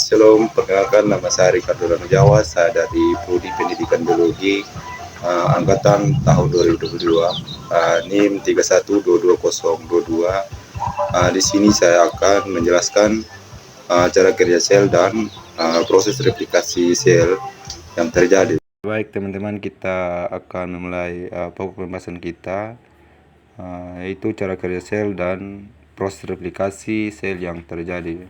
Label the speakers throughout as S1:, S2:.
S1: Shalom, perkenalkan nama saya Ricardo Jawa, saya dari Prodi Pendidikan Biologi angkatan tahun 2022, NIM 31222022. Di sini saya akan menjelaskan cara kerja sel dan proses replikasi sel yang terjadi. Baik teman-teman, kita akan memulai pokok pembahasan kita, yaitu cara kerja sel dan proses replikasi sel yang terjadi.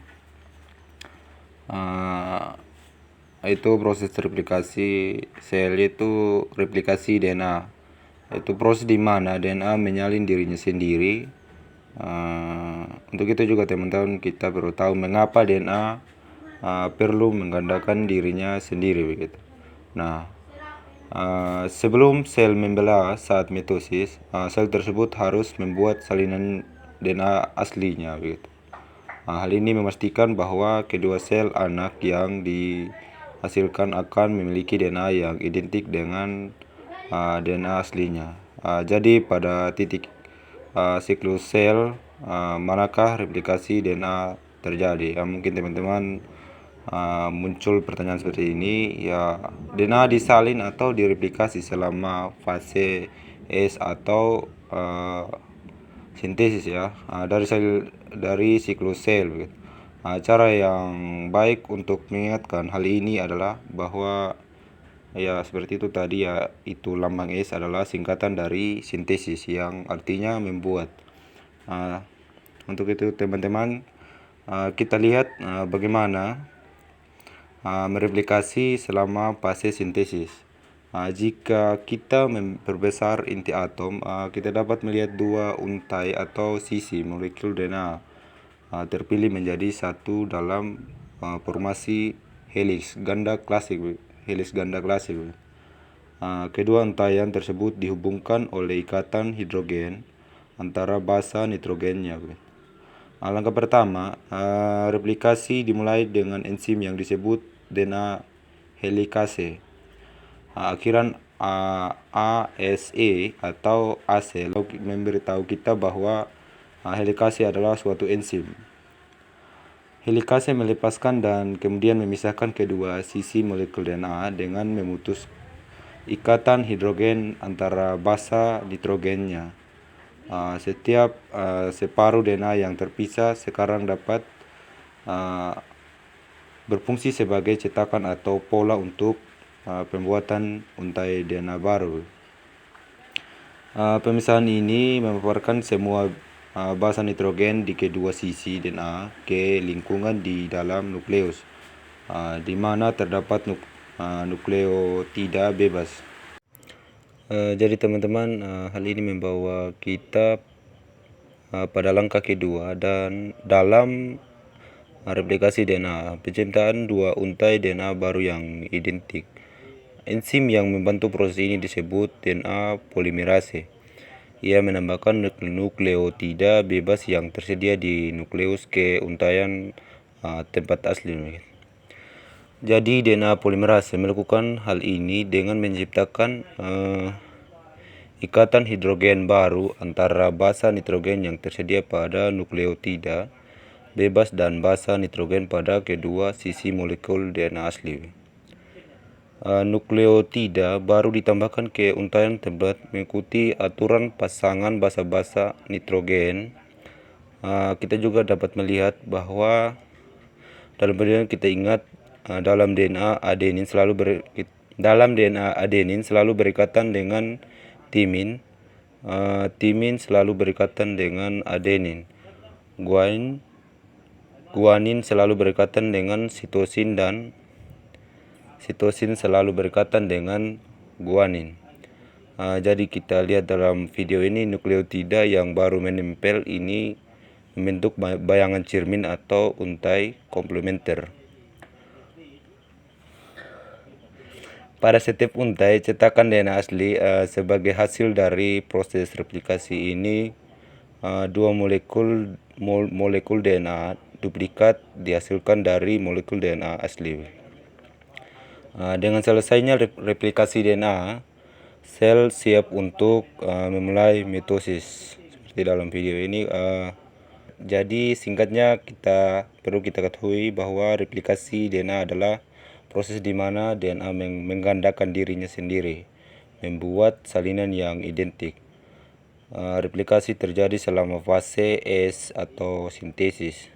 S1: Itu proses replikasi sel, itu replikasi DNA. Itu proses di mana DNA menyalin dirinya sendiri. Untuk itu juga teman-teman kita perlu tahu mengapa DNA perlu menggandakan dirinya sendiri begitu. Nah, sebelum sel membelah saat mitosis, sel tersebut harus membuat salinan DNA aslinya begitu. Hal ini memastikan bahwa kedua sel anak yang dihasilkan akan memiliki DNA yang identik dengan DNA aslinya. Jadi pada titik siklus sel manakah replikasi DNA terjadi? Mungkin teman-teman muncul pertanyaan seperti ini, ya DNA disalin atau direplikasi selama fase S atau sintesis ya, dari siklus sel begitu. Cara yang baik untuk mengingatkan hal ini adalah bahwa ya seperti itu tadi ya, itu lambang S adalah singkatan dari sintesis yang artinya membuat. Untuk itu teman-teman, kita lihat bagaimana mereplikasi selama fase sintesis. Jika kita memperbesar inti atom, kita dapat melihat dua untai atau sisi molekul DNA terpilih menjadi satu dalam formasi helix ganda klasik. Kedua untaian tersebut dihubungkan oleh ikatan hidrogen antara basa nitrogennya. Langkah pertama, replikasi dimulai dengan enzim yang disebut DNA helikase. Akhiran ASE atau AC memberitahu kita bahwa helikase adalah suatu enzim. Helikase melepaskan dan kemudian memisahkan kedua sisi molekul DNA dengan memutus ikatan hidrogen antara basa nitrogennya. Setiap separuh DNA yang terpisah sekarang dapat berfungsi sebagai cetakan atau pola untuk pembuatan untai DNA baru. Pemisahan ini memaparkan semua basa nitrogen di kedua sisi DNA ke lingkungan di dalam nukleus, di mana terdapat nukleotida bebas. Jadi teman-teman, hal ini membawa kita pada langkah kedua dan dalam replikasi DNA, penciptaan dua untai DNA baru yang identik. Enzim yang membantu proses ini disebut DNA polimerase. Ia menambahkan nukleotida bebas yang tersedia di nukleus ke untaian tempat asli. Jadi DNA polimerase melakukan hal ini dengan menciptakan ikatan hidrogen baru antara basa nitrogen yang tersedia pada nukleotida bebas dan basa nitrogen pada kedua sisi molekul DNA asli. Nukleotida baru ditambahkan ke untaian tempat mengikuti aturan pasangan basa-basa nitrogen. Kita juga dapat melihat bahwa dalam pendidikan kita ingat dalam DNA adenin selalu berikatan dengan timin. Timin selalu berikatan dengan adenin. Guanin selalu berikatan dengan sitosin dan sitosin selalu berikatan dengan guanin. Jadi kita lihat dalam video ini nukleotida yang baru menempel ini membentuk bayangan cermin atau untai komplementer. Pada setiap untai cetakan DNA asli sebagai hasil dari proses replikasi ini, dua molekul DNA duplikat dihasilkan dari molekul DNA asli. Dengan selesainya replikasi DNA, sel siap untuk memulai mitosis seperti dalam video ini. Jadi singkatnya kita perlu kita ketahui bahwa replikasi DNA adalah proses di mana DNA menggandakan dirinya sendiri, membuat salinan yang identik. Replikasi terjadi selama fase S atau sintesis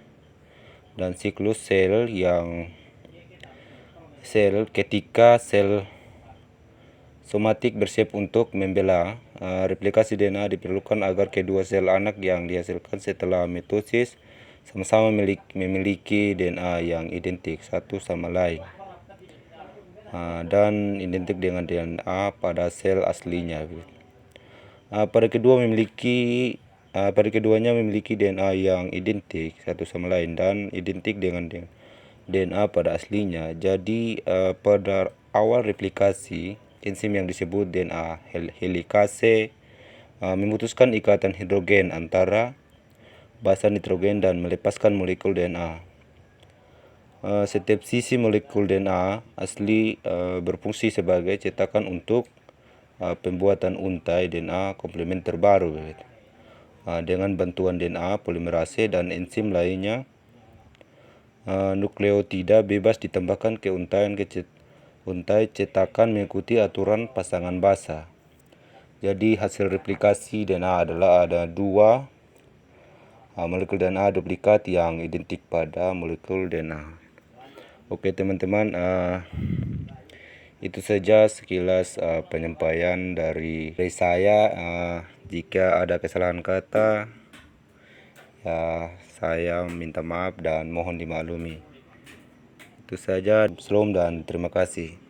S1: dan siklus ketika sel somatik bersiap untuk membelah. Replikasi DNA diperlukan agar kedua sel anak yang dihasilkan setelah mitosis sama-sama memiliki DNA yang identik satu sama lain dan identik dengan DNA pada sel aslinya. Pada keduanya memiliki DNA yang identik satu sama lain dan identik dengan DNA pada aslinya. Jadi pada awal replikasi, enzim yang disebut DNA helikase memutuskan ikatan hidrogen antara basa nitrogen dan melepaskan molekul DNA. Setiap sisi molekul DNA asli berfungsi sebagai cetakan untuk pembuatan untai DNA komplementer baru. Dengan bantuan DNA polimerase dan enzim lainnya, nukleotida bebas ditambahkan ke untai cetakan mengikuti aturan pasangan basa. Jadi hasil replikasi DNA adalah ada dua molekul DNA duplikat yang identik pada molekul DNA. Oke teman-teman, itu saja sekilas penyampaian dari saya. Jika ada kesalahan kata, ya saya minta maaf dan mohon dimaklumi. Itu saja, salam dan terima kasih.